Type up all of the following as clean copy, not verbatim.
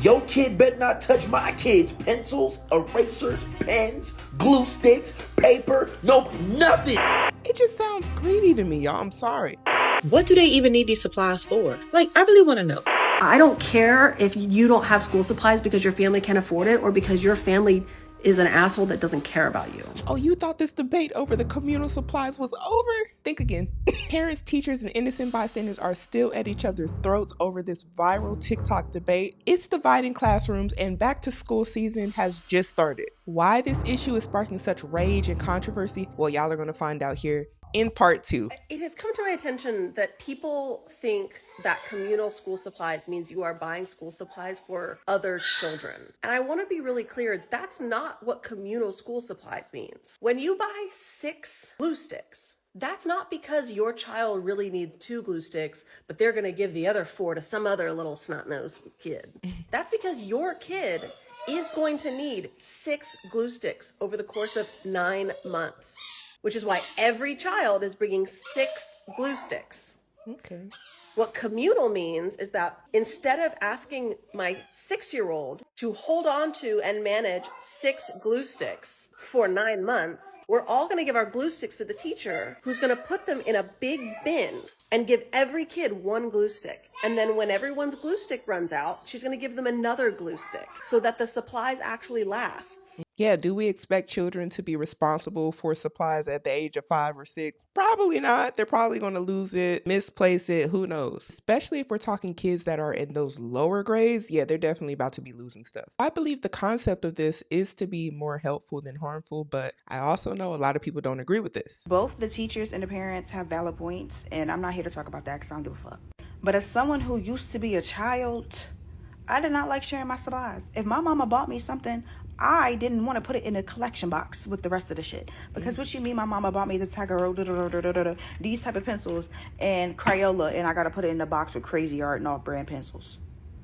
Your kid better not touch my kids' pencils, erasers, pens, glue sticks, paper, nope, nothing. It just sounds greedy to me, y'all. I'm sorry. What do they even need these supplies for? Like, I really want to know. I don't care if you don't have school supplies because your family can't afford it or because your family is an asshole that doesn't care about you. Oh, you thought this debate over the communal supplies was over? Think again. Parents, teachers, and innocent bystanders are still at each other's throats over this viral TikTok debate. It's dividing classrooms, and back to school season has just started. Why this issue is sparking such rage and controversy? Well, y'all are going to find out here in part 2. It has come to my attention that people think that communal school supplies means you are buying school supplies for other children. And I want to be really clear, that's not what communal school supplies means. When you buy 6 glue sticks, that's not because your child really needs 2 glue sticks, but they're going to give the other 4 to some other little snot-nosed kid. That's because your kid is going to need 6 glue sticks over the course of 9 months. Which is why every child is bringing 6 glue sticks. Okay. What communal means is that instead of asking my 6-year-old to hold on to and manage 6 glue sticks for 9 months, we're all going to give our glue sticks to the teacher who's going to put them in a big bin and give every kid 1 glue stick. And then when everyone's glue stick runs out, she's going to give them another glue stick so that the supplies actually lasts. Yeah, do we expect children to be responsible for supplies at the age of 5 or 6? Probably not. They're probably going to lose it, misplace it, who knows? Especially if we're talking kids that are in those lower grades, yeah, they're definitely about to be losing stuff. I believe the concept of this is to be more helpful than harmful, but I also know a lot of people don't agree with this. Both the teachers and the parents have valid points, and I'm not here to talk about that because I don't give a fuck. But as someone who used to be a child, I did not like sharing my supplies. If my mama bought me something, I didn't want to put it in a collection box with the rest of the shit. Because what you mean my mama bought me the Tiger, these type of pencils and Crayola, and I got to put it in a box with Crazy Art and off-brand pencils.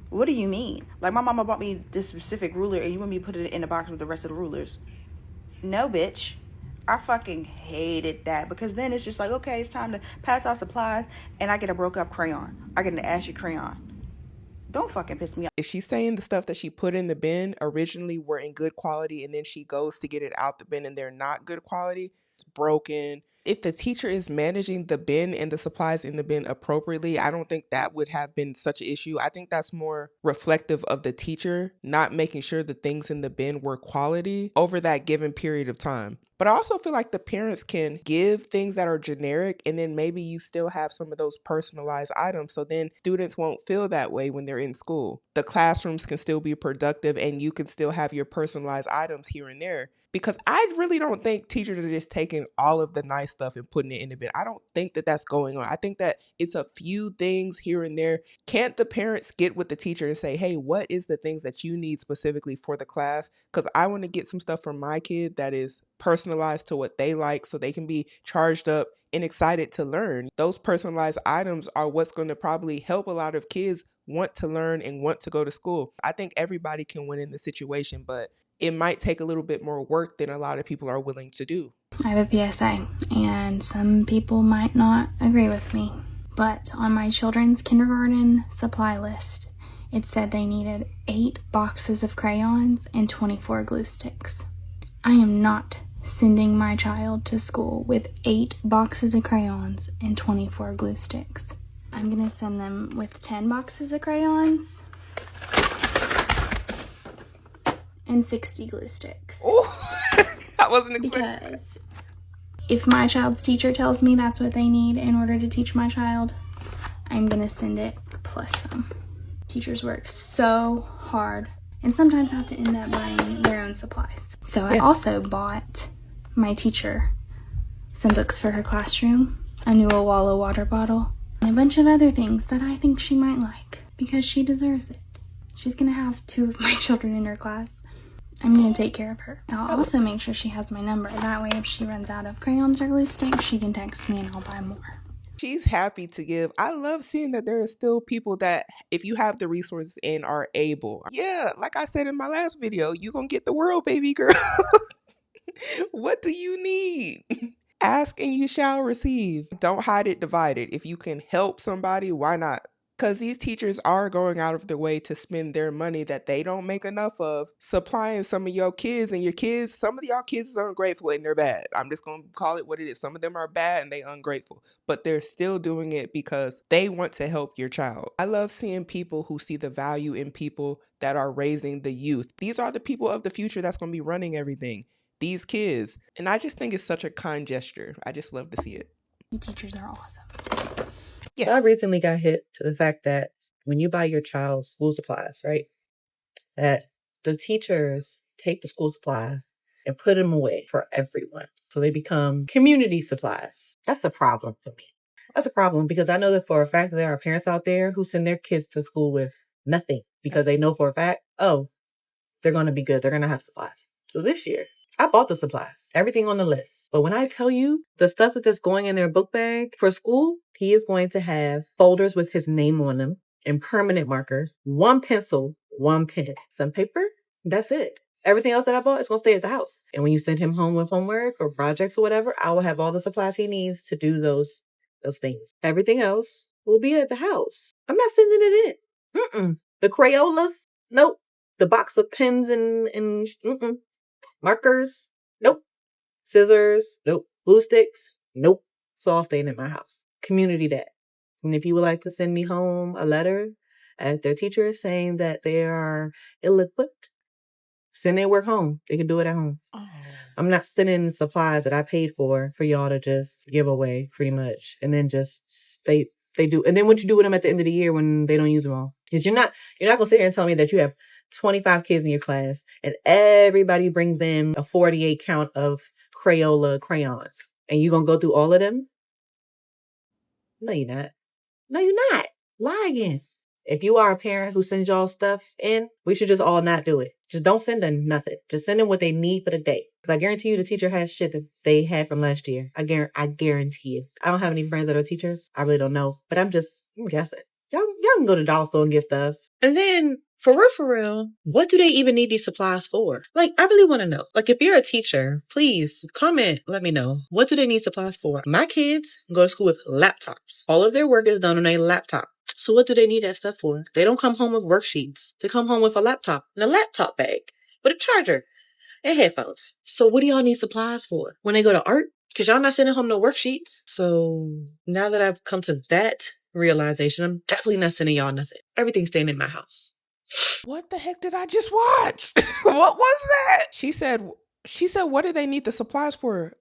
What do you mean? Like, my mama bought me this specific ruler and you want me to put it in a box with the rest of the rulers? No, bitch. I fucking hated that, because then it's just like, okay, it's time to pass out supplies and I get a broke up crayon. I get an ashy crayon. Don't fucking piss me off. If she's saying the stuff that she put in the bin originally were in good quality and then she goes to get it out the bin and they're not good quality, it's broken. If the teacher is managing the bin and the supplies in the bin appropriately, I don't think that would have been such an issue. I think that's more reflective of the teacher not making sure the things in the bin were quality over that given period of time. But I also feel like the parents can give things that are generic, and then maybe you still have some of those personalized items, so then students won't feel that way when they're in school. The classrooms can still be productive and you can still have your personalized items here and there. Because I really don't think teachers are just taking all of the nice stuff and putting it in the bin. I don't think that that's going on. I think that it's a few things here and there. Can't the parents get with the teacher and say, hey, what is the things that you need specifically for the class? Because I want to get some stuff from my kid that is personalized to what they like so they can be charged up and excited to learn. Those personalized items are what's going to probably help a lot of kids want to learn and want to go to school. I think everybody can win in the situation, but it might take a little bit more work than a lot of people are willing to do. I have a PSA, and some people might not agree with me, but on my children's kindergarten supply list, it said they needed 8 boxes of crayons and 24 glue sticks. I am not sending my child to school with 8 boxes of crayons and 24 glue sticks. I'm going to send them with 10 boxes of crayons and 60 glue sticks. Oh, I wasn't expecting. Because if my child's teacher tells me that's what they need in order to teach my child, I'm going to send it plus some. Teachers work so hard and sometimes have to end up buying their own supplies. So I also bought my teacher some books for her classroom, a new Awala water bottle, and a bunch of other things that I think she might like because she deserves it. She's going to have 2 of my children in her class. I'm going to take care of her. I'll also make sure she has my number. That way, if she runs out of crayons or glue sticks, she can text me and I'll buy more. She's happy to give. I love seeing that there are still people that, if you have the resources and are able. Yeah, like I said in my last video, you're going to get the world, baby girl. What do you need? Ask and you shall receive. Don't hide it, divide it. If you can help somebody, why not because these teachers are going out of their way to spend their money that they don't make enough of, supplying some of your kids, and your kids, some of y'all kids is ungrateful and they're bad. I'm just going to call it what it is. Some of them are bad and they ungrateful, but they're still doing it because they want to help your child. I love seeing people who see the value in people that are raising the youth. These are the people of the future that's going to be running everything. These kids. And I just think it's such a kind gesture. I just love to see it. Teachers are awesome. Yeah. So I recently got hit to the fact that when you buy your child school supplies, right, that the teachers take the school supplies and put them away for everyone. So they become community supplies. That's a problem for me. That's a problem because I know that for a fact that there are parents out there who send their kids to school with nothing because they know for a fact, oh, they're going to be good. They're going to have supplies. So this year, I bought the supplies, everything on the list. But when I tell you the stuff that's going in their book bag for school, he is going to have folders with his name on them and permanent markers, one pencil, one pen, some paper. That's it. Everything else that I bought is going to stay at the house. And when you send him home with homework or projects or whatever, I will have all the supplies he needs to do those things. Everything else will be at the house. I'm not sending it in. The Crayolas? Nope. The box of pens and markers? Nope. Scissors? Nope. Glue sticks? Nope. It's all staying in my house. Community that. And if you would like to send me home a letter as their teacher saying that they are ill-equipped, send their work home. They can do it at home. Oh. I'm not sending supplies that I paid for y'all to just give away pretty much. And then just they do. And then what you do with them at the end of the year when they don't use them all? Because you're not going to sit here and tell me that you have 25 kids in your class and everybody brings in a 48 count of Crayola crayons. And you're going to go through all of them? No, you're not. No, you're not. Lie again. If you are a parent who sends y'all stuff in, we should just all not do it. Just don't send them nothing. Just send them what they need for the day. Because I guarantee you the teacher has shit that they had from last year. I guarantee you. I don't have any friends that are teachers. I really don't know. But I'm guessing. Y'all can go to dollar store and get stuff. And then, for real, what do they even need these supplies for? Like, I really want to know. Like, if you're a teacher, please comment, let me know. What do they need supplies for? My kids go to school with laptops. All of their work is done on a laptop. So what do they need that stuff for? They don't come home with worksheets. They come home with a laptop and a laptop bag with a charger and headphones. So what do y'all need supplies for? When they go to art? Because y'all not sending home no worksheets. So now that I've come to that realization, I'm definitely not sending y'all nothing. Everything's staying in my house. What the heck did I just watch? What was that? She said, what do they need the supplies for?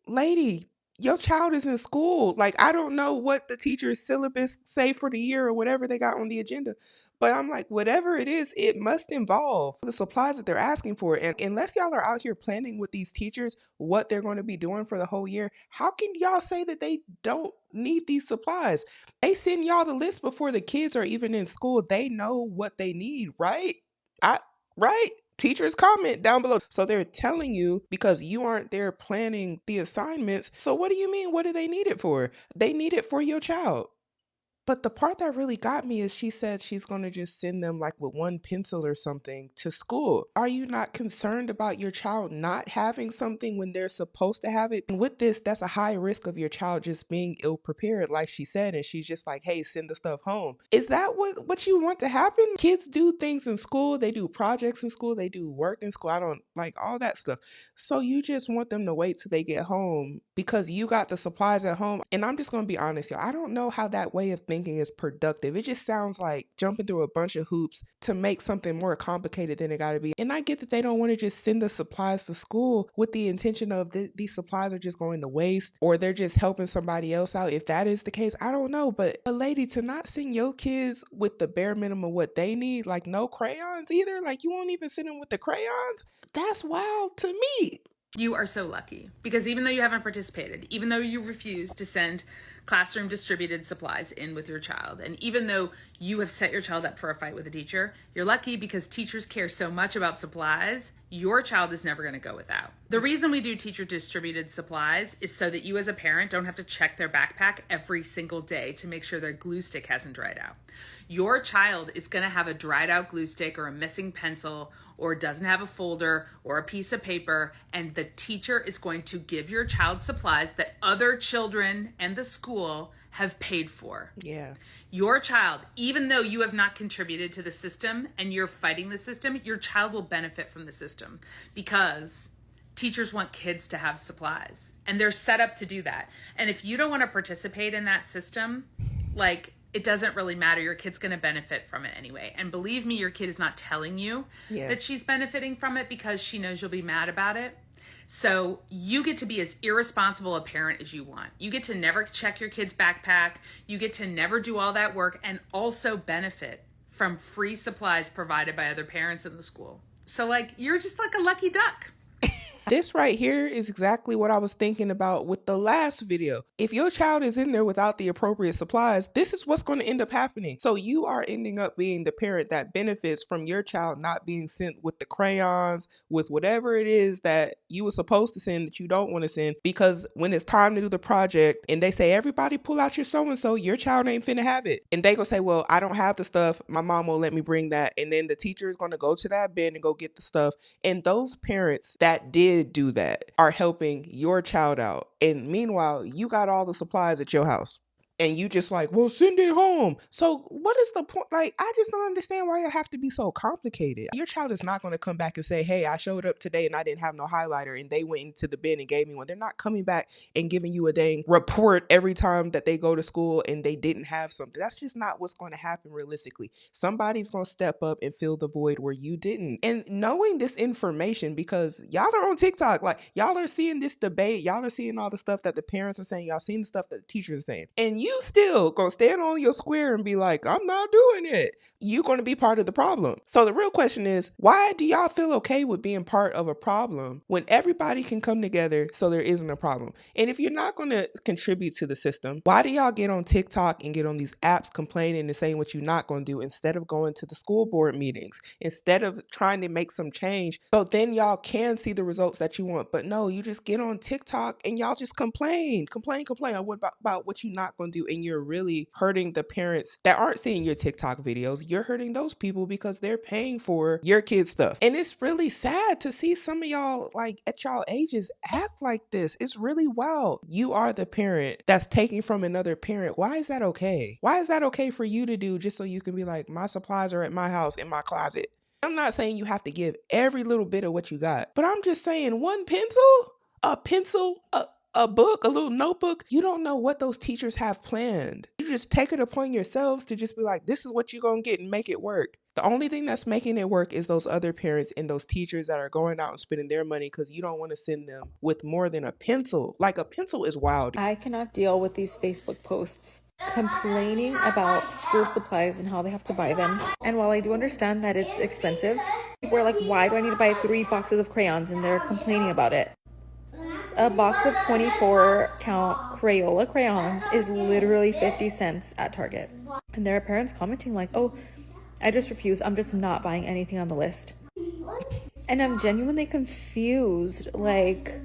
Lady, your child is in school. Like, I don't know what the teacher's syllabus say for the year or whatever they got on the agenda. But I'm like, whatever it is, it must involve the supplies that they're asking for. And unless y'all are out here planning with these teachers what they're going to be doing for the whole year, how can y'all say that they don't need these supplies? They send y'all the list before the kids are even in school. They know what they need, right? Right? Teachers comment down below. So they're telling you because you aren't there planning the assignments. So what do you mean? What do they need it for? They need it for your child. But the part that really got me is she said she's going to just send them like with one pencil or something to school. Are you not concerned about your child not having something when they're supposed to have it? And with this, that's a high risk of your child just being ill prepared, like she said. And she's just like, hey, send the stuff home. Is that what you want to happen? Kids do things in school. They do projects in school. They do work in school. I don't like all that stuff. So you just want them to wait till they get home because you got the supplies at home. And I'm just going to be honest, y'all. I don't know how that way of thinking is productive. It just sounds like jumping through a bunch of hoops to make something more complicated than it got to be. And I get that they don't want to just send the supplies to school with the intention of these supplies are just going to waste or they're just helping somebody else out. If that is the case, I don't know. But a lady, to not send your kids with the bare minimum of what they need, like no crayons either, like you won't even send them with the crayons. That's wild to me. You are so lucky because even though you haven't participated, even though you refuse to send classroom distributed supplies in with your child, and even though you have set your child up for a fight with a teacher, you're lucky because teachers care so much about supplies, your child is never going to go without. The reason we do teacher distributed supplies is so that you as a parent don't have to check their backpack every single day to make sure their glue stick hasn't dried out. Your child is going to have a dried out glue stick or a missing pencil or doesn't have a folder or a piece of paper, and the teacher is going to give your child supplies that other children and the school have paid for. Yeah. Your child, even though you have not contributed to the system and you're fighting the system, your child will benefit from the system because teachers want kids to have supplies and they're set up to do that. And if you don't want to participate in that system, like, it doesn't really matter. Your kid's going to benefit from it anyway. And believe me, your kid is not telling you that she's benefiting from it because she knows you'll be mad about it. So you get to be as irresponsible a parent as you want. You get to never check your kid's backpack. You get to never do all that work and also benefit from free supplies provided by other parents in the school. So, like, you're just like a lucky duck. This right here is exactly what I was thinking about with the last video. If your child is in there without the appropriate supplies, this is what's going to end up happening. So you are ending up being the parent that benefits from your child not being sent with the crayons, with whatever it is that you were supposed to send that you don't want to send, because when it's time to do the project and they say, everybody pull out your so-and-so, your child ain't finna have it. And they gonna say, well, I don't have the stuff. My mom won't let me bring that. And then the teacher is going to go to that bin and go get the stuff. And those parents that did do that are helping your child out. And meanwhile, you got all the supplies at your house. And you just like, well, send it home. So what is the point? Like, I just don't understand why you have to be so complicated. Your child is not going to come back and say, hey, I showed up today and I didn't have no highlighter and they went into the bin and gave me one. They're not coming back and giving you a dang report every time that they go to school and they didn't have something. That's just not what's going to happen realistically. Somebody's going to step up and fill the void where you didn't. And knowing this information, because y'all are on TikTok, like y'all are seeing this debate, y'all are seeing all the stuff that the parents are saying, y'all seeing the stuff that the teachers are saying, and you still gonna stand on your square and be like, I'm not doing it. You're gonna be part of the problem. So the real question is, why do y'all feel okay with being part of a problem when everybody can come together so there isn't a problem? And if you're not gonna contribute to the system, why do y'all get on TikTok and get on these apps complaining and saying what you're not gonna do instead of going to the school board meetings, instead of trying to make some change so then y'all can see the results that you want? But no, you just get on TikTok and y'all just complain about what you're not gonna do. And you're really hurting the parents that aren't seeing your TikTok videos. You're hurting those people because they're paying for your kids' stuff. And it's really sad to see some of y'all, like at y'all ages, act like this. It's really wild. You are the parent that's taking from another parent. Why is that okay? Why is that okay for you to do just so you can be like, my supplies are at my house in my closet? I'm not saying you have to give every little bit of what you got, but I'm just saying one pencil, a book, a little notebook. You don't know what those teachers have planned. You just take it upon yourselves to just be like, this is what you're going to get and make it work. The only thing that's making it work is those other parents and those teachers that are going out and spending their money because you don't want to send them with more than a pencil. Like, a pencil is wild. I cannot deal with these Facebook posts complaining about school supplies and how they have to buy them. And while I do understand that it's expensive, people are like, why do I need to buy 3 boxes of crayons? And they're complaining about it. A box of 24 count Crayola crayons is literally 50 cents at Target. And there are parents commenting like, oh, I just refuse. I'm just not buying anything on the list. And I'm genuinely confused. Like,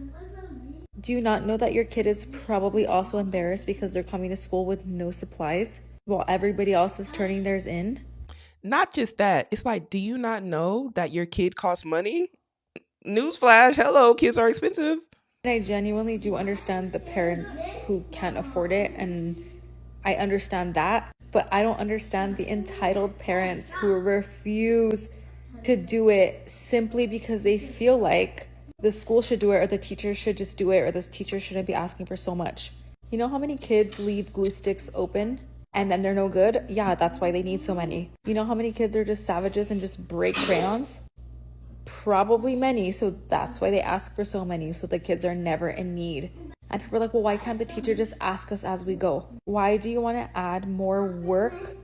do you not know that your kid is probably also embarrassed because they're coming to school with no supplies while everybody else is turning theirs in? Not just that. It's like, do you not know that your kid costs money? Newsflash, hello, kids are expensive. And I genuinely do understand the parents who can't afford it, and I understand that, but I don't understand the entitled parents who refuse to do it simply because they feel like the school should do it or the teacher should just do it or this teacher shouldn't be asking for so much. You know how many kids leave glue sticks open and then they're no good? Yeah, that's why they need so many. You know how many kids are just savages and just break crayons? Probably many, so that's why they ask for so many, so the kids are never in need. And people are like, well, why can't the teacher just ask us as we go? Why do you want to add more work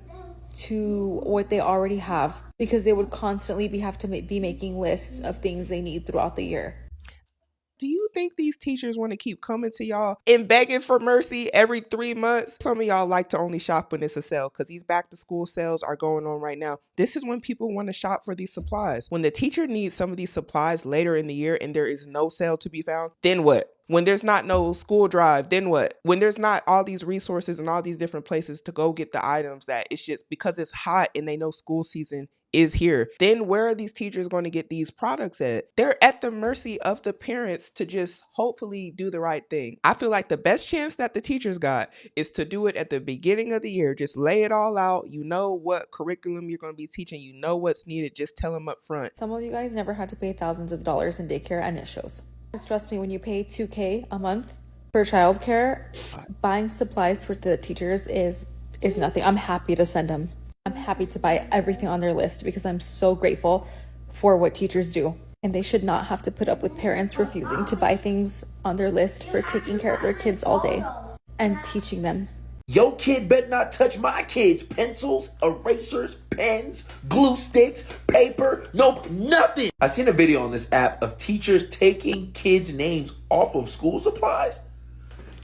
to what they already have? Because they would constantly have to be making lists of things they need throughout the year. Do you think these teachers want to keep coming to y'all and begging for mercy every 3 months? Some of y'all like to only shop when it's a sale because these back to school sales are going on right now. This is when people want to shop for these supplies. When the teacher needs some of these supplies later in the year and there is no sale to be found, then what? When there's not no school drive, then what? When there's not all these resources and all these different places to go get the items that it's just because it's hot and they know school season is here, then where are these teachers going to get these products at? They're at the mercy of the parents to just hopefully do the right thing. I feel like the best chance that the teachers got is to do it at the beginning of the year. Just lay it all out. You know what curriculum you're going to be teaching. You know what's needed. Just tell them up front. Some of you guys never had to pay thousands of dollars in daycare, and it shows. Trust me, when you pay $2,000 a month for childcare, buying supplies for the teachers is nothing. I'm happy to send them. I'm happy to buy everything on their list because I'm so grateful for what teachers do. And they should not have to put up with parents refusing to buy things on their list for taking care of their kids all day and teaching them. Your kid better not touch my kids' pencils, erasers, pens, glue sticks, paper, nope, nothing. I seen a video on this app of teachers taking kids' names off of school supplies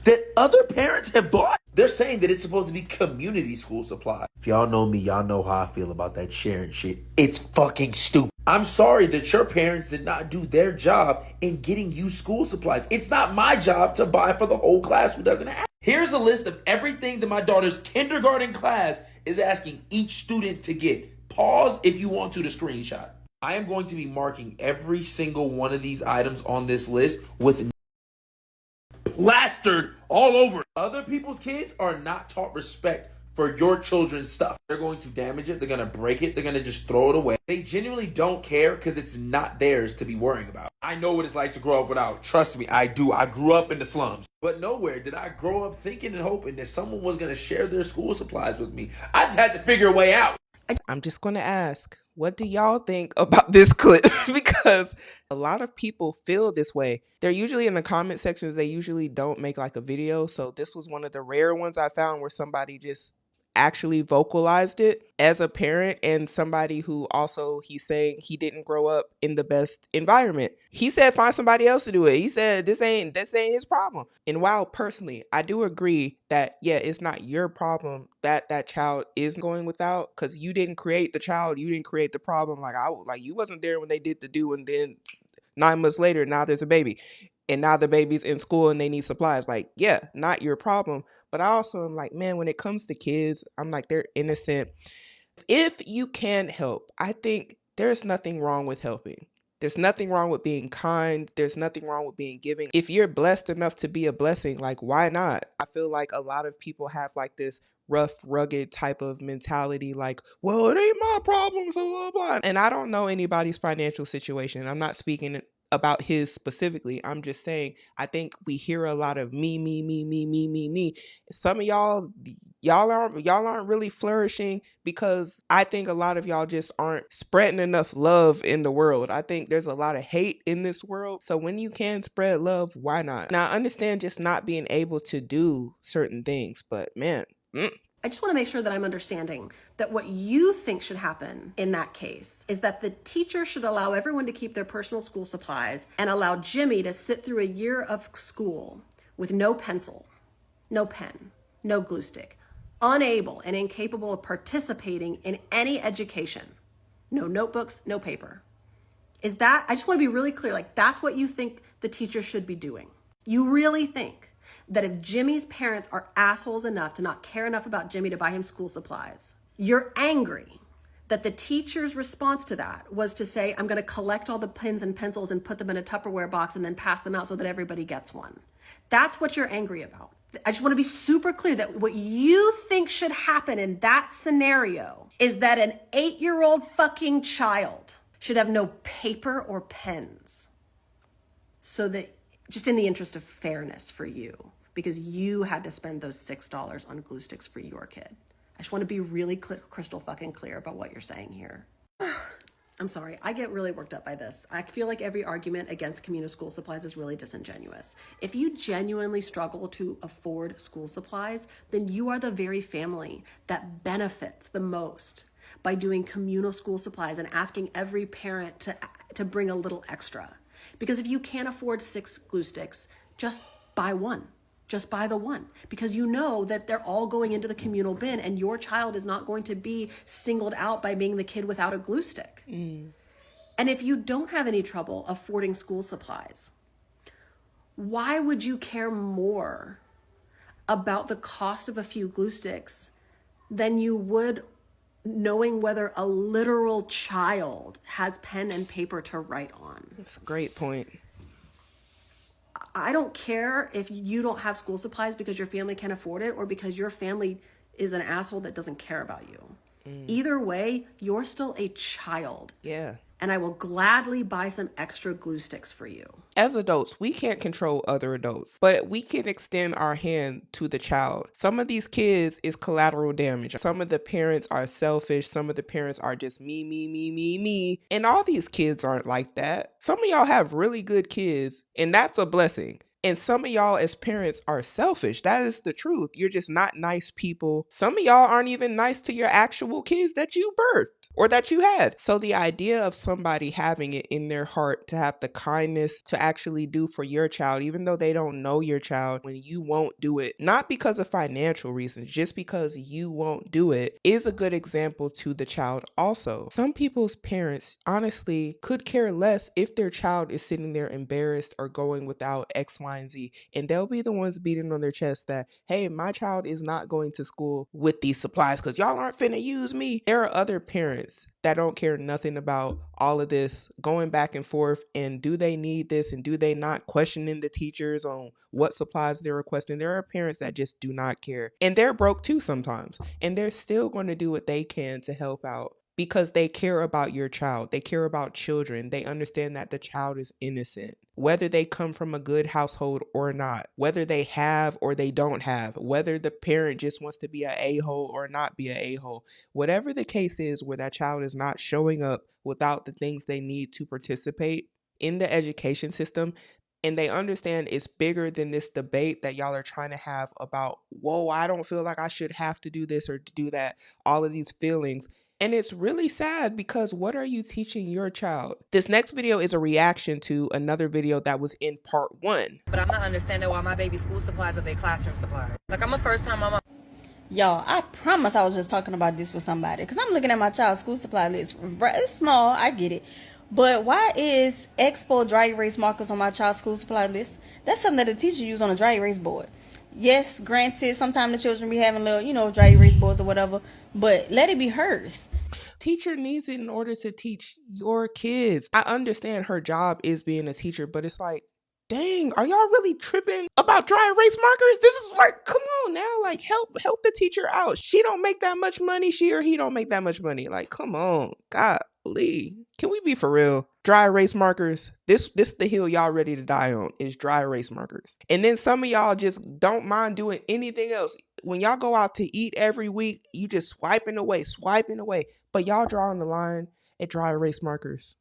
that other parents have bought. They're saying that it's supposed to be community school supply. If y'all know me, y'all know how I feel about that sharing shit. It's fucking stupid. I'm sorry that your parents did not do their job in getting you school supplies. It's not my job to buy for the whole class who doesn't have. Here's a list of everything that my daughter's kindergarten class is asking each student to get. Pause if you want to screenshot. I am going to be marking every single one of these items on this list with plastered all over. Other people's kids are not taught respect for your children's stuff. They're going to damage it. They're going to break it. They're going to just throw it away. They genuinely don't care because it's not theirs to be worrying about. I know what it's like to grow up without. Trust me, I do. I grew up in the slums. But nowhere did I grow up thinking and hoping that someone was going to share their school supplies with me. I just had to figure a way out. I'm just going to ask, what do y'all think about this clip? Because a lot of people feel this way. They're usually in the comment sections. They usually don't make like a video. So this was one of the rare ones I found where somebody just actually vocalized it as a parent and somebody who also, he's saying he didn't grow up in the best environment. He said find somebody else to do it. He said this ain't his problem. And while personally I do agree that yeah, it's not your problem that that child is going without, because you didn't create the child, you didn't create the problem. Like you wasn't there when they did the do, and then 9 months later now there's a baby. And now the baby's in school and they need supplies. Like, yeah, not your problem. But I also am like, man, when it comes to kids, I'm like, they're innocent. If you can help, I think there's nothing wrong with helping. There's nothing wrong with being kind. There's nothing wrong with being giving. If you're blessed enough to be a blessing, like, why not? I feel like a lot of people have like this rough, rugged type of mentality, like, well, it ain't my problem, so blah, blah. And I don't know anybody's financial situation. I'm not speaking about his specifically. I'm just saying, I think we hear a lot of me. Some of y'all aren't really flourishing because I think a lot of y'all just aren't spreading enough love in the world. I think there's a lot of hate in this world. So when you can spread love, why not? Now I understand just not being able to do certain things, but man, I just want to make sure that I'm understanding that what you think should happen in that case is that the teacher should allow everyone to keep their personal school supplies and allow Jimmy to sit through a year of school with no pencil, no pen, no glue stick, unable and incapable of participating in any education, no notebooks, no paper. Is that, I just want to be really clear, like that's what you think the teacher should be doing. You really think that if Jimmy's parents are assholes enough to not care enough about Jimmy to buy him school supplies, you're angry that the teacher's response to that was to say, I'm going to collect all the pens and pencils and put them in a Tupperware box and then pass them out so that everybody gets one. That's what you're angry about. I just want to be super clear that what you think should happen in that scenario is that an 8-year-old fucking child should have no paper or pens. So that, just in the interest of fairness for you, because you had to spend those $6 on glue sticks for your kid. I just want to be really crystal fucking clear about what you're saying here. I'm sorry, I get really worked up by this. I feel like every argument against communal school supplies is really disingenuous. If you genuinely struggle to afford school supplies, then you are the very family that benefits the most by doing communal school supplies and asking every parent to bring a little extra. Because if you can't afford 6 glue sticks, just buy one. Just buy the one, because you know that they're all going into the communal bin and your child is not going to be singled out by being the kid without a glue stick. And if you don't have any trouble affording school supplies, why would you care more about the cost of a few glue sticks than you would knowing whether a literal child has pen and paper to write on. That's a great point. I don't care if you don't have school supplies because your family can't afford it or because your family is an asshole that doesn't care about you. Either way, you're still a child. Yeah. And I will gladly buy some extra glue sticks for you. As adults, we can't control other adults, but we can extend our hand to the child. Some of these kids is collateral damage. Some of the parents are selfish. Some of the parents are just me. And all these kids aren't like that. Some of y'all have really good kids, and that's a blessing. And some of y'all as parents are selfish. That is the truth. You're just not nice people. Some of y'all aren't even nice to your actual kids that you birthed or that you had. So the idea of somebody having it in their heart to have the kindness to actually do for your child, even though they don't know your child, when you won't do it, not because of financial reasons, just because you won't do it, is a good example to the child also. Some people's parents honestly could care less if their child is sitting there embarrassed or going without X, Y, and Z. And they'll be the ones beating on their chest that, hey, my child is not going to school with these supplies because y'all aren't finna use me. There are other parents that don't care nothing about all of this going back and forth, and do they need this and do they not, questioning the teachers on what supplies they're requesting. There are parents that just do not care, and they're broke too sometimes, and they're still going to do what they can to help out because they care about your child. They care about children. They understand that the child is innocent, whether they come from a good household or not, whether they have or they don't have, whether the parent just wants to be an a-hole or not be an a-hole. Whatever the case is where that child is not showing up without the things they need to participate in the education system, and they understand it's bigger than this debate that y'all are trying to have about, whoa, I don't feel like I should have to do this or to do that, all of these feelings. And it's really sad because what are you teaching your child? This next video is a reaction to another video that was in part 1. But I'm not understanding why my baby's school supplies are their classroom supplies. Like, I'm a first-time mama. Y'all, I promise I was just talking about this with somebody. Because I'm looking at my child's school supply list. It's small, I get it. But why is Expo dry erase markers on my child's school supply list? That's something that the teacher use on a dry erase board. Yes, granted, sometimes the children be having little, dry erase boards or whatever. But let it be hers. Teacher needs it in order to teach your kids. I understand her job is being a teacher, but it's like, dang, are y'all really tripping about dry erase markers? This is like, come on now, like help the teacher out. She don't make that much money. She or he don't make that much money. Like, come on, golly, can we be for real? Dry erase markers. This is the hill y'all ready to die on, is dry erase markers. And then some of y'all just don't mind doing anything else. When y'all go out to eat every week, you just swiping away. But y'all drawing the line at dry erase markers.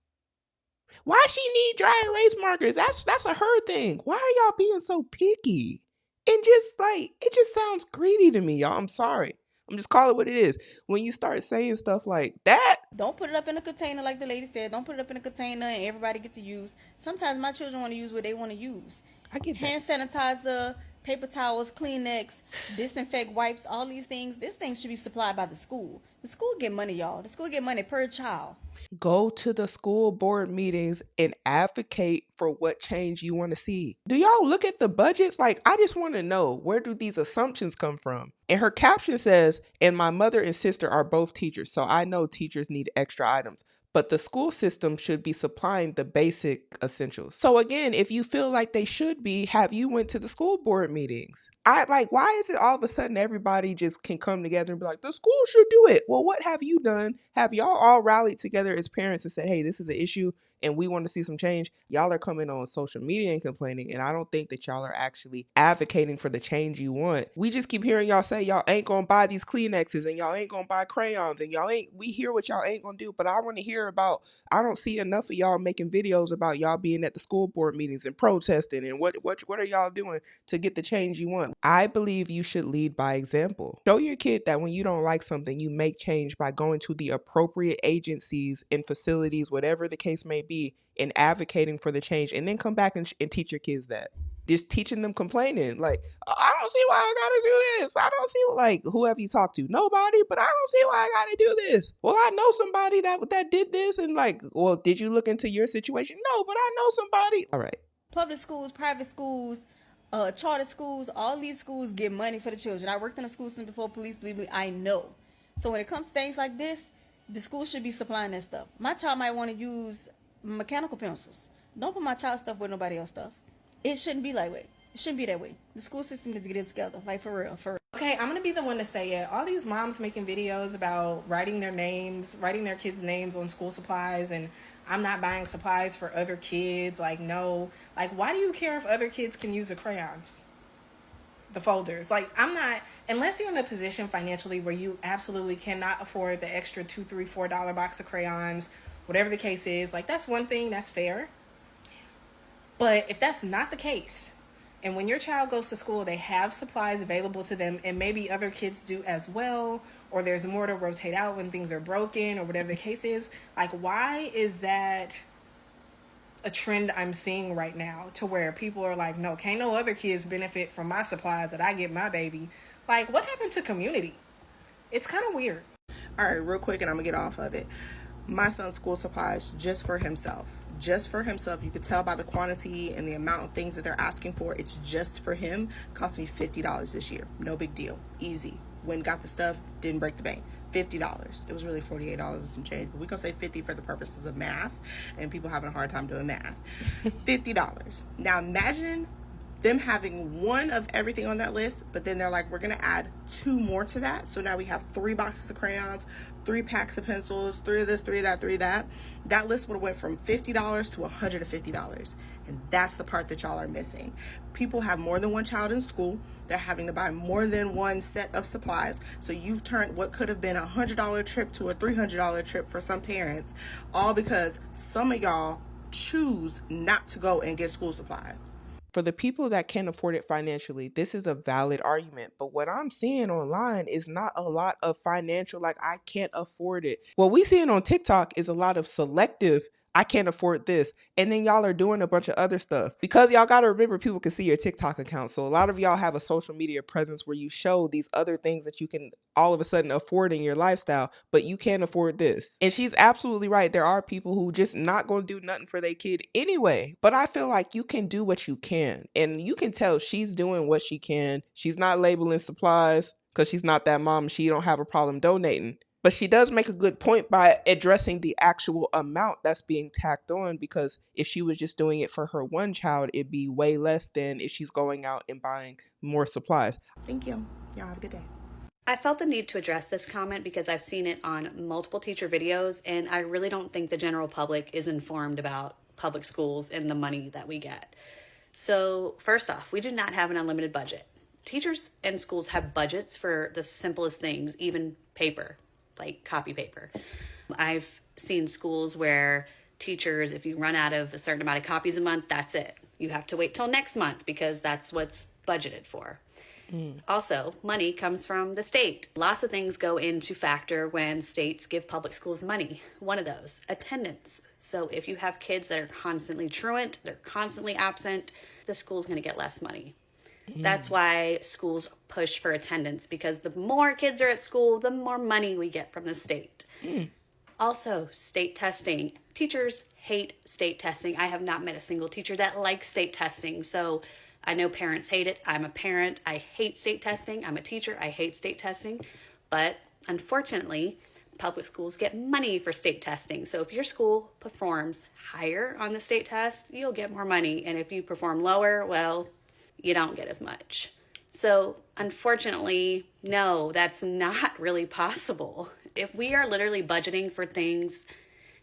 Why she need dry erase markers? That's a her thing. Why are y'all being so picky? And just like, it just sounds greedy to me, y'all. I'm sorry. I'm just calling it what it is. When you start saying stuff like that. Don't put it up in a container like the lady said. Don't put it up in a container and everybody get to use. Sometimes my children want to use what they want to use. I get that. Hand sanitizer, paper towels, Kleenex, disinfect wipes, all these things. These things should be supplied by the school. The school get money, y'all. The school get money per child. Go to the school board meetings and advocate for what change you want to see. Do y'all look at the budgets? Like, I just want to know, where do these assumptions come from? And her caption says, and my mother and sister are both teachers, so I know teachers need extra items. But the school system should be supplying the basic essentials. So again, if you feel like they should be, have you went to the school board meetings? Why is it all of a sudden everybody just can come together and be like, the school should do it? Well, what have you done? Have y'all all rallied together as parents and said, hey, this is an issue and we want to see some change? Y'all are coming on social media and complaining, and I don't think that y'all are actually advocating for the change you want. We just keep hearing y'all say y'all ain't gonna buy these Kleenexes and y'all ain't gonna buy crayons and we hear what y'all ain't gonna do, but I want to hear about, I don't see enough of y'all making videos about y'all being at the school board meetings and protesting and what are y'all doing to get the change you want. I believe you should lead by example. Show your kid that when you don't like something, you make change by going to the appropriate agencies and facilities, whatever the case may be, and advocating for the change, and then come back and teach your kids that. Just teaching them complaining, like, I don't see why I gotta do this. I don't see, like, who have you talked to? Nobody, but I don't see why I gotta do this. Well, I know somebody that did this, and like, well, did you look into your situation? No, but I know somebody. All right. Public schools, private schools, charter schools, all these schools get money for the children. I worked in a school system before police, believe me, I know. So when it comes to things like this, the school should be supplying that stuff. My child might want to use mechanical pencils. Don't put my child's stuff with nobody else's stuff. It shouldn't be like that. It shouldn't be that way. The school system needs to get it together, like for real, for real. Okay, I'm gonna be the one to say it. All these moms making videos about writing their kids' names on school supplies, and I'm not buying supplies for other kids. Like, no. Like, why do you care if other kids can use the crayons? The folders. Like, I'm not, unless you're in a position financially where you absolutely cannot afford the extra $2, $3, $4 box of crayons, whatever the case is, like, that's one thing, that's fair. But if that's not the case, and when your child goes to school, they have supplies available to them, and maybe other kids do as well, or there's more to rotate out when things are broken, or whatever the case is, like, why is that a trend I'm seeing right now to where people are like, no, can't no other kids benefit from my supplies that I get my baby? Like, what happened to community? It's kind of weird. All right, real quick, and I'm gonna get off of it. My son's school supplies just for himself. Just for himself. You could tell by the quantity and the amount of things that they're asking for. It's just for him. Cost me $50 this year. No big deal. Easy. Went and got the stuff, didn't break the bank. $50. It was really $48 and some change, but we're gonna say 50 for the purposes of math and people having a hard time doing math. $50. Now imagine them having one of everything on that list, but then they're like, we're gonna add 2 more to that. So now we have 3 boxes of crayons, 3 packs of pencils, 3 of this, 3 of that, 3 of that. That list would have went from $50 to $150. And that's the part that y'all are missing. People have more than one child in school. They're having to buy more than one set of supplies. So you've turned what could have been a $100 trip to a $300 trip for some parents, all because some of y'all choose not to go and get school supplies. For the people that can't afford it financially, this is a valid argument. But what I'm seeing online is not a lot of financial, like, I can't afford it. What we seeing on TikTok is a lot of selective, I can't afford this. And then y'all are doing a bunch of other stuff. Because y'all got to remember, people can see your TikTok account. So a lot of y'all have a social media presence where you show these other things that you can all of a sudden afford in your lifestyle, but you can't afford this. And she's absolutely right. There are people who just not going to do nothing for their kid anyway. But I feel like you can do what you can. And you can tell she's doing what she can. She's not labeling supplies because she's not that mom. She don't have a problem donating. But she does make a good point by addressing the actual amount that's being tacked on, because if she was just doing it for her one child, it'd be way less than if she's going out and buying more supplies. Thank you. Y'all have a good day. I felt the need to address this comment because I've seen it on multiple teacher videos, and I really don't think the general public is informed about public schools and the money that we get. So first off, we do not have an unlimited budget. Teachers and schools have budgets for the simplest things, even paper, like copy paper. I've seen schools where teachers, if you run out of a certain amount of copies a month, that's it. You have to wait till next month because that's what's budgeted for. Also, money comes from the state. Lots of things go into factor when states give public schools money. One of those, attendance. So if you have kids that are constantly truant, they're constantly absent, the school's going to get less money. That's why schools push for attendance, because the more kids are at school, the more money we get from the state. Also, state testing. Teachers hate state testing. I have not met a single teacher that likes state testing. So I know parents hate it. I'm a parent. I hate state testing. I'm a teacher. I hate state testing. But unfortunately, public schools get money for state testing. So if your school performs higher on the state test, you'll get more money. And if you perform lower, well, you don't get as much. So unfortunately, no, that's not really possible. If we are literally budgeting for things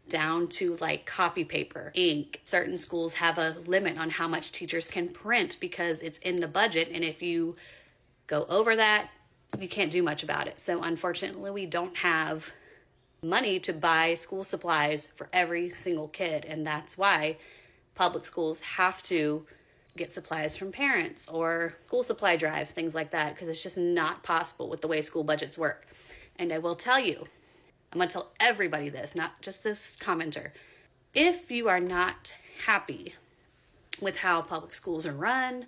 down to like copy paper, ink, certain schools have a limit on how much teachers can print because it's in the budget. And if you go over that, you can't do much about it. So unfortunately, we don't have money to buy school supplies for every single kid. And that's why public schools have to get supplies from parents or school supply drives, things like that, because it's just not possible with the way school budgets work. And I will tell you, I'm going to tell everybody this, not just this commenter. If you are not happy with how public schools are run,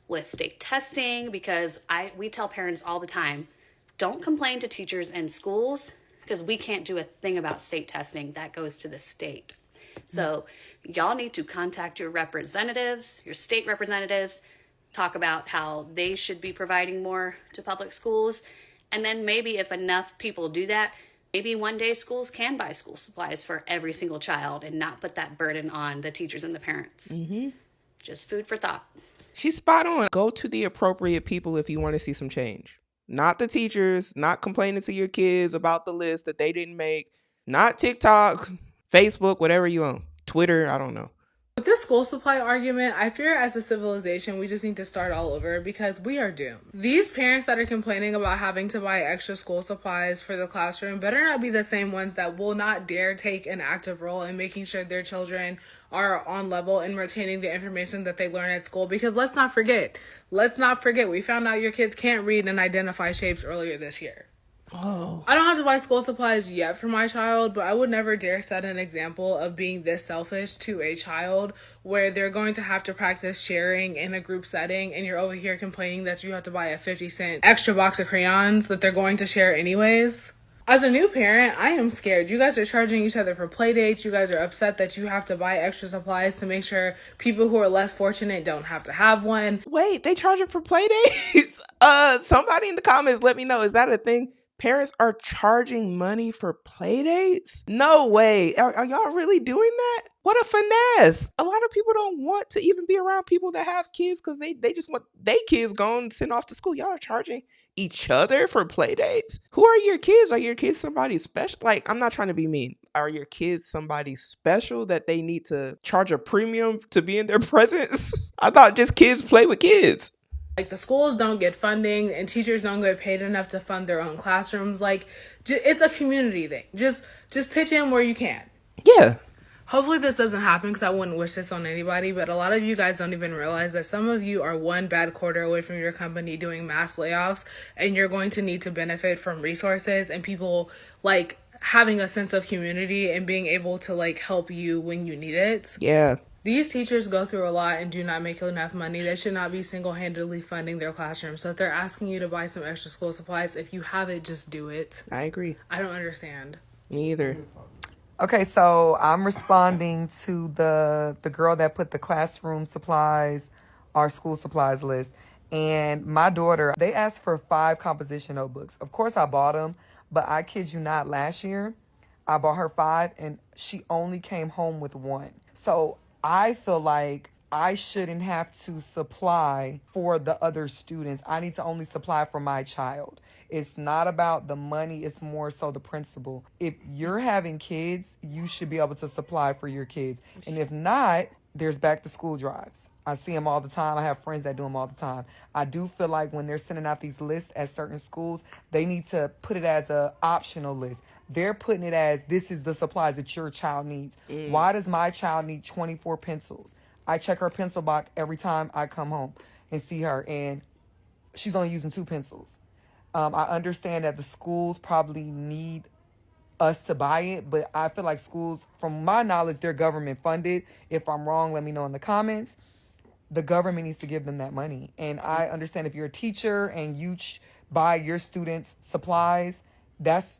with state testing, because we tell parents all the time, don't complain to teachers and schools because we can't do a thing about state testing. That goes to the state. So y'all need to contact your representatives, your state representatives, talk about how they should be providing more to public schools, And then maybe if enough people do that, maybe one day schools can buy school supplies for every single child and not put that burden on the teachers and the parents. Just food for thought. She's spot on. Go to the appropriate people if you want to see some change. Not the teachers, not complaining to your kids about the list that they didn't make, not TikTok, Facebook, whatever you own, Twitter, I don't know. With this school supply argument, I fear as a civilization, we just need to start all over because we are doomed. These parents that are complaining about having to buy extra school supplies for the classroom better not be the same ones that will not dare take an active role in making sure their children are on level and retaining the information that they learn at school. Because let's not forget, we found out your kids can't read and identify shapes earlier this year. Oh. I don't have to buy school supplies yet for my child, but I would never dare set an example of being this selfish to a child where they're going to have to practice sharing in a group setting and you're over here complaining that you have to buy a 50-cent extra box of crayons that they're going to share anyways. As a new parent, I am scared. You guys are charging each other for play dates. You guys are upset that you have to buy extra supplies to make sure people who are less fortunate don't have to have one. Wait, they charging for play dates? Somebody in the comments, let me know. Is that a thing? Parents are charging money for play dates? No way. Are y'all really doing that? What a finesse. A lot of people don't want to even be around people that have kids because they just want their kids gone sent off to school. Y'all are charging each other for play dates? Who are your kids? Are your kids somebody special? Like, I'm not trying to be mean. Are your kids somebody special that they need to charge a premium to be in their presence? I thought just kids play with kids. Like, the schools don't get funding and teachers don't get paid enough to fund their own classrooms. Like, it's a community thing. Just pitch in where you can. Yeah. Hopefully this doesn't happen because I wouldn't wish this on anybody, but a lot of you guys don't even realize that some of you are one bad quarter away from your company doing mass layoffs, and you're going to need to benefit from resources and people, like, having a sense of community and being able to, like, help you when you need it. Yeah. These teachers go through a lot and do not make enough money. They should not be single-handedly funding their classroom. So if they're asking you to buy some extra school supplies, if you have it, just do it. I agree. I don't understand. Me either. Okay, so I'm responding to the girl that put the classroom supplies, our school supplies list. And my daughter, they asked for 5 composition notebooks. Of course, I bought them, but I kid you not, last year, I bought her 5 and she only came home with 1. So I feel like I shouldn't have to supply for the other students. I need to only supply for my child. It's not about the money. It's more so the principle. If you're having kids, you should be able to supply for your kids. And if not, there's back to school drives. I see them all the time. I have friends that do them all the time. I do feel like when they're sending out these lists at certain schools, they need to put it as an optional list. They're putting it as, this is the supplies that your child needs. Why does my child need 24 pencils? I check her pencil box every time I come home and see her, and she's only using 2 pencils. I understand that the schools probably need us to buy it, but I feel like schools, from my knowledge, they're government funded. If I'm wrong, let me know in the comments. The government needs to give them that money. And I understand if you're a teacher and you buy your students supplies,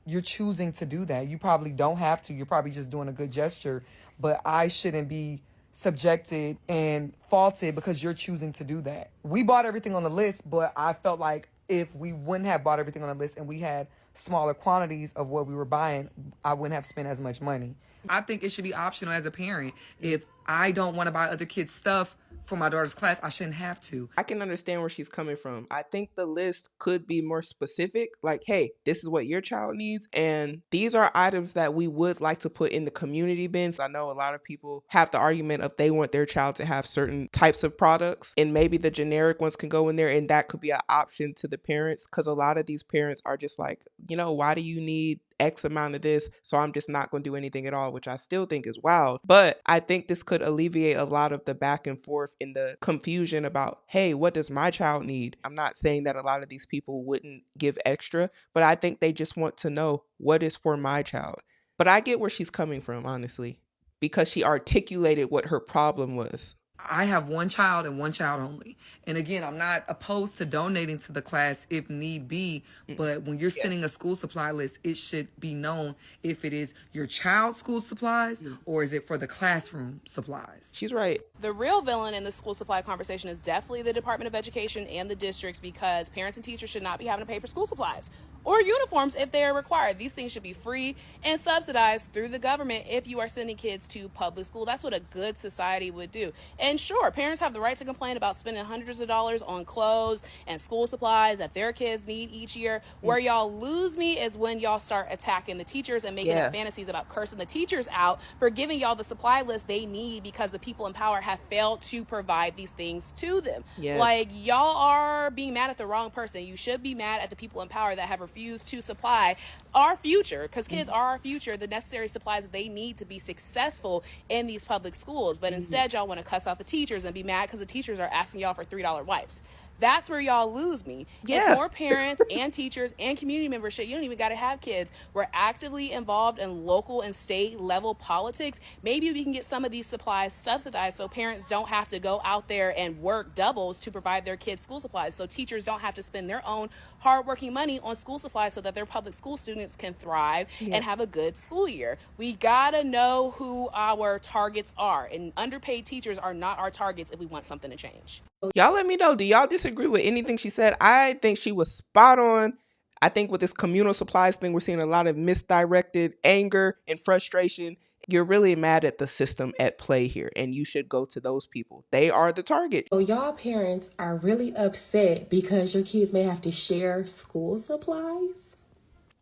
you're choosing to do that. You probably don't have to. You're probably just doing a good gesture, but I shouldn't be subjected and faulted because you're choosing to do that. We bought everything on the list, but I felt like if we wouldn't have bought everything on the list and we had smaller quantities of what we were buying, I wouldn't have spent as much money. I think it should be optional as a parent. If I don't want to buy other kids' stuff for my daughter's class, I shouldn't have to. I can understand where she's coming from. I think the list could be more specific. Like, hey, this is what your child needs. And these are items that we would like to put in the community bins. I know a lot of people have the argument of they want their child to have certain types of products. And maybe the generic ones can go in there. And that could be an option to the parents. Because a lot of these parents are just like, why do you need X amount of this, so I'm just not going to do anything at all, which I still think is wild. But I think this could alleviate a lot of the back and forth in the confusion about, hey, what does my child need? I'm not saying that a lot of these people wouldn't give extra, but I think they just want to know what is for my child. But I get where she's coming from, honestly, because she articulated what her problem was. I have one child and one child only. And again, I'm not opposed to donating to the class if need be, but when you're sending a school supply list, it should be known if it is your child's school supplies or is it for the classroom supplies. She's right. The real villain in the school supply conversation is definitely the Department of Education and the districts, because parents and teachers should not be having to pay for school supplies or uniforms if they are required. These things should be free and subsidized through the government if you are sending kids to public school. That's what a good society would do. And sure, parents have the right to complain about spending hundreds of dollars on clothes and school supplies that their kids need each year. Where y'all lose me is when y'all start attacking the teachers and making it fantasies about cursing the teachers out for giving y'all the supply list they need because the people in power have failed to provide these things to them. Like, y'all are being mad at the wrong person. You should be mad at the people in power that have refused to supply our future, because kids are our future, the necessary supplies that they need to be successful in these public schools. But instead, y'all want to cuss out the teachers and be mad because the teachers are asking y'all for $3 wipes. That's where y'all lose me. If more parents and teachers and community members, you don't even got to have kids, were actively involved in local and state level politics, maybe we can get some of these supplies subsidized so parents don't have to go out there and work doubles to provide their kids school supplies, so teachers don't have to spend their own hardworking money on school supplies so that their public school students can thrive and have a good school year. We gotta know who our targets are, and underpaid teachers are not our targets if we want something to change. Y'all let me know. Do y'all disagree with anything she said? I think she was spot on. I think with this communal supplies thing, we're seeing a lot of misdirected anger and frustration. You're really mad at the system at play here, and you should go to those people. They are the target. So y'all parents are really upset because your kids may have to share school supplies?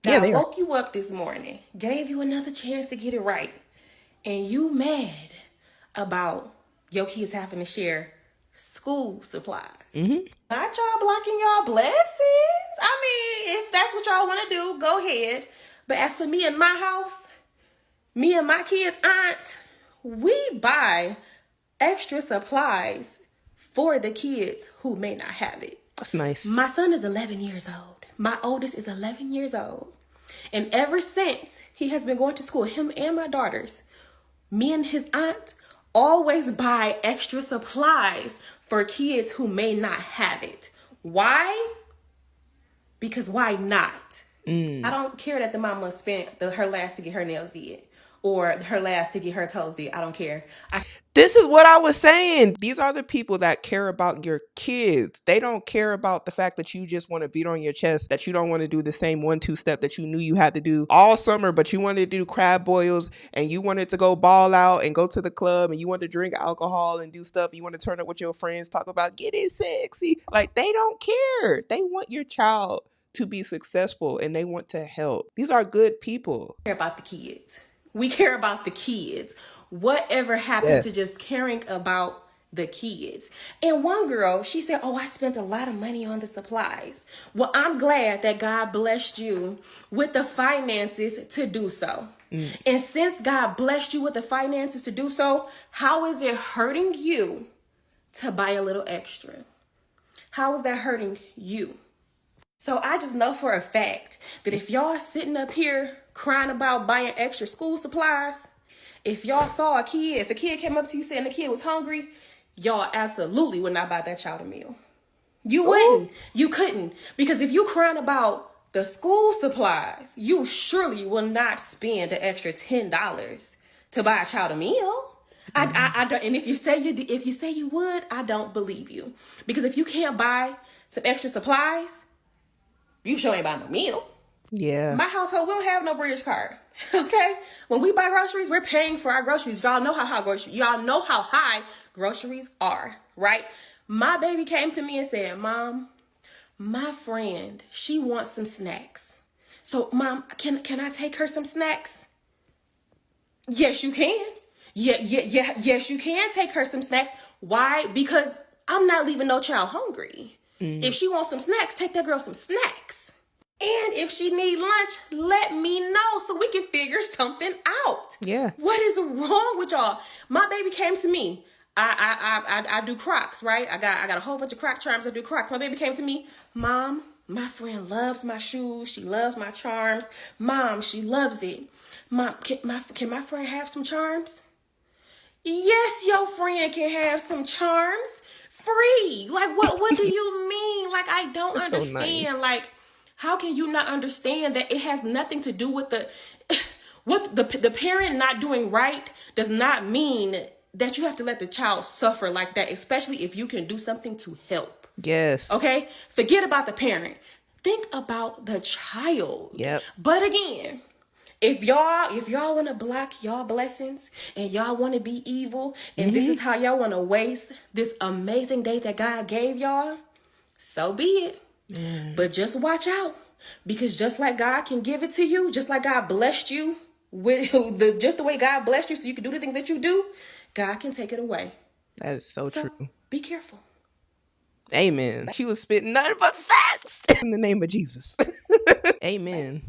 Yeah, I woke you up this morning, gave you another chance to get it right, and you mad about your kids having to share school supplies. Not y'all blocking y'all blessings. I mean, if that's what y'all want to do, go ahead. But as for me and my house, me and my kids' aunt, we buy extra supplies for the kids who may not have it. That's nice. My son is 11 years old. My oldest is 11 years old. And ever since he has been going to school, him and my daughters, me and his aunt always buy extra supplies for kids who may not have it. Why? Because why not? I don't care that the mama spent her last to get her nails did or her last to get her toes did. I don't care. This is what I was saying. These are the people that care about your kids. They don't care about the fact that you just want to beat on your chest, that you don't want to do the same 1-2 step that you knew you had to do all summer, but you wanted to do crab boils and you wanted to go ball out and go to the club and you wanted to drink alcohol and do stuff. You want to turn up with your friends, talk about getting sexy. Like, they don't care. They want your child to be successful and they want to help. These are good people. Care about the kids. We care about the kids. Whatever happened to just caring about the kids? And one girl, she said, oh, I spent a lot of money on the supplies. Well, I'm glad that God blessed you with the finances to do so. And since God blessed you with the finances to do so, how is it hurting you to buy a little extra? How is that hurting you? So I just know for a fact that if y'all sitting up here crying about buying extra school supplies, if y'all saw a kid, if a kid came up to you saying the kid was hungry, y'all absolutely would not buy that child a meal. You wouldn't. You couldn't. Because if you crying about the school supplies, you surely will not spend the extra $10 to buy a child a meal. I don't, and if you say you would, I don't believe you. Because if you can't buy some extra supplies, you sure ain't buying no meal. Yeah. My household, we don't have no bridge card. Okay? When we buy groceries, we're paying for our groceries. Y'all know how high groceries are, right? My baby came to me and said, Mom, my friend, she wants some snacks. So, Mom, can I take her some snacks? Yes, you can. Yes, you can take her some snacks. Why? Because I'm not leaving no child hungry. If she wants some snacks, take that girl some snacks. And if she need lunch, let me know so we can figure something out. Yeah. What is wrong with y'all? My baby came to me. I do Crocs, right? I got a whole bunch of Croc charms. I do Crocs. My baby came to me. Mom, my friend loves my shoes. She loves my charms. Mom, she loves it. Mom, can my friend have some charms? Yes, your friend can have some charms free. Like, what do you mean? Like, I don't That's so understand. Like, how can you not understand that it has nothing to do with the parent not doing right does not mean that you have to let the child suffer like that, especially if you can do something to help. Yes. Okay? Forget about the parent. Think about the child. Yep. But again, if y'all want to block y'all blessings and y'all want to be evil and this is how y'all want to waste this amazing day that God gave y'all, so be it. But just watch out, because just like God can give it to you, just like God blessed you with just the way God blessed you so you can do the things that you do, God can take it away. That is so true. Be careful. Amen. She was spitting nothing but facts in the name of Jesus. Amen.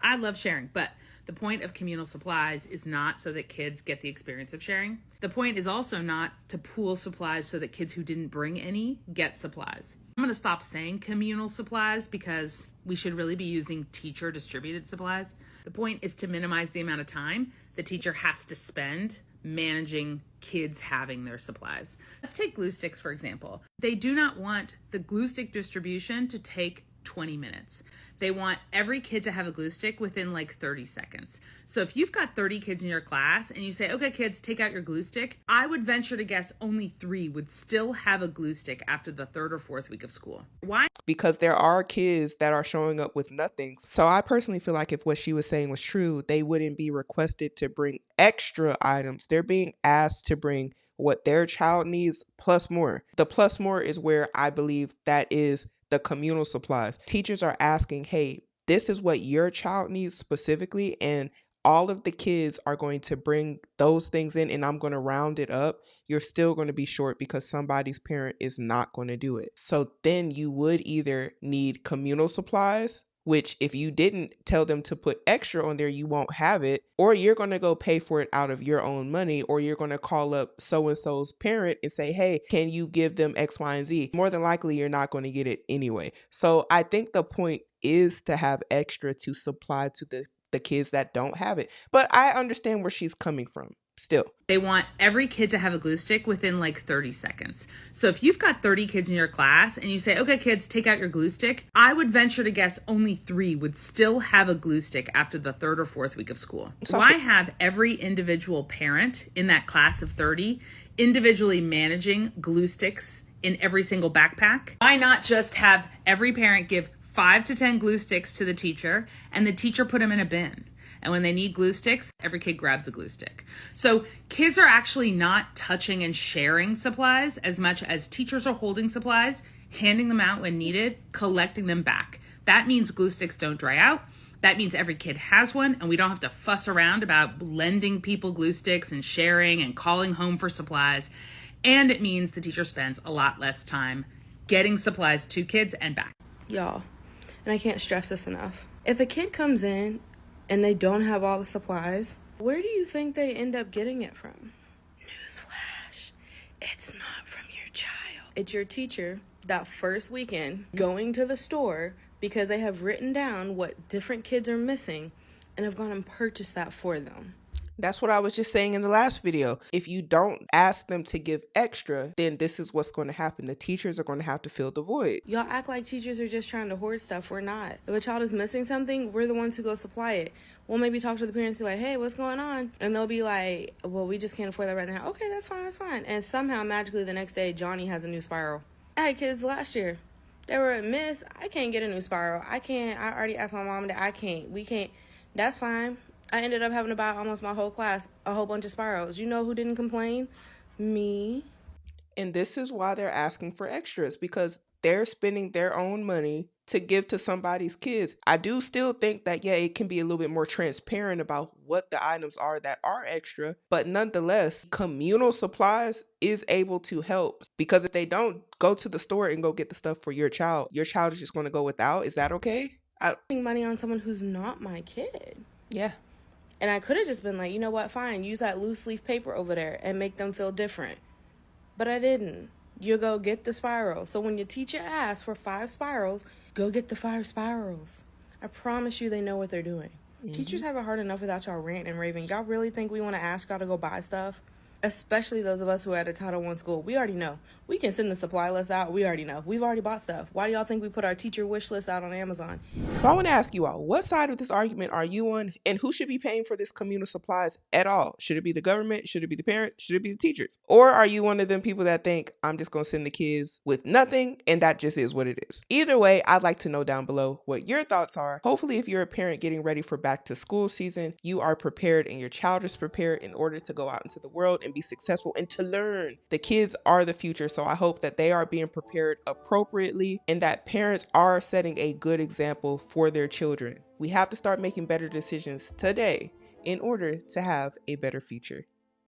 I love sharing, but the point of communal supplies is not so that kids get the experience of sharing. The point is also not to pool supplies so that kids who didn't bring any get supplies. I'm going to stop saying communal supplies because we should really be using teacher distributed supplies. The point is to minimize the amount of time the teacher has to spend managing kids having their supplies. Let's take glue sticks, for example. They do not want the glue stick distribution to take 20 minutes. They want every kid to have a glue stick within like 30 seconds. So if you've got 30 kids in your class and you say, okay, kids, take out your glue stick, I would venture to guess only 3 would still have a glue stick after the 3rd or 4th week of school. Why? Because there are kids that are showing up with nothing. So I personally feel like if what she was saying was true, they wouldn't be requested to bring extra items. They're being asked to bring what their child needs plus more. The plus more is where I believe that is the communal supplies. Teachers are asking, hey, this is what your child needs specifically, and all of the kids are going to bring those things in, and I'm going to round it up. You're still going to be short because somebody's parent is not going to do it. So then you would either need communal supplies, which if you didn't tell them to put extra on there, you won't have it, or you're going to go pay for it out of your own money, or you're going to call up so-and-so's parent and say, hey, can you give them X, Y, and Z? More than likely, you're not going to get it anyway. So I think the point is to have extra to supply to the kids that don't have it. But I understand where she's coming from. Still, they want every kid to have a glue stick within like 30 seconds. So if you've got 30 kids in your class and you say, okay, kids, take out your glue stick, I would venture to guess only 3 would still have a glue stick after the 3rd or 4th week of school. Why have every individual parent in that class of 30 individually managing glue sticks in every single backpack? Why not just have every parent give 5 to 10 glue sticks to the teacher and the teacher put them in a bin? And when they need glue sticks, every kid grabs a glue stick. So kids are actually not touching and sharing supplies as much as teachers are holding supplies, handing them out when needed, collecting them back. That means glue sticks don't dry out. That means every kid has one, and we don't have to fuss around about lending people glue sticks and sharing and calling home for supplies. And it means the teacher spends a lot less time getting supplies to kids and back. Y'all, and I can't stress this enough. If a kid comes in and they don't have all the supplies, where do you think they end up getting it from? Newsflash, it's not from your child. It's your teacher that first weekend going to the store because they have written down what different kids are missing and have gone and purchased that for them. That's what I was just saying in the last video. If you don't ask them to give extra, then this is what's going to happen. The teachers are going to have to fill the void. Y'all act like teachers are just trying to hoard stuff. We're not. If a child is missing something, we're the ones who go supply it. We'll maybe talk to the parents and be like, hey, what's going on? And they'll be like, well, we just can't afford that right now. Okay, that's fine. And somehow, magically, the next day, Johnny has a new spiral. I had kids last year. They were, Miss, I can't get a new spiral. I already asked my mom that we can't. That's fine. I ended up having to buy almost my whole class a whole bunch of spirals. You know who didn't complain? Me. And this is why they're asking for extras, because they're spending their own money to give to somebody's kids. I do still think that, yeah, it can be a little bit more transparent about what the items are that are extra, but nonetheless, communal supplies is able to help, because if they don't go to the store and go get the stuff for your child is just going to go without. Is that okay? Spending money on someone who's not my kid. Yeah. And I could have just been like, you know what, fine, use that loose leaf paper over there and make them feel different. But I didn't. You go get the spiral. So when your teacher asks for 5 spirals, go get the 5 spirals. I promise you they know what they're doing. Mm-hmm. Teachers have it hard enough without y'all ranting and raving. Y'all really think we want to ask y'all to go buy stuff? especially those of us who are at a Title I school, we already know. We can send the supply list out. We already know. We've already bought stuff. Why do y'all think we put our teacher wish list out on Amazon? So I want to ask you all, what side of this argument are you on, and who should be paying for this communal supplies at all? Should it be the government? Should it be the parents? Should it be the teachers? Or are you one of them people that think, I'm just going to send the kids with nothing, and that just is what it is? Either way, I'd like to know down below what your thoughts are. Hopefully, if you're a parent getting ready for back to school season, you are prepared and your child is prepared in order to go out into the world and be successful and to learn. The kids are the future, so I hope that they are being prepared appropriately and that parents are setting a good example for their children. We have to start making better decisions today in order to have a better future.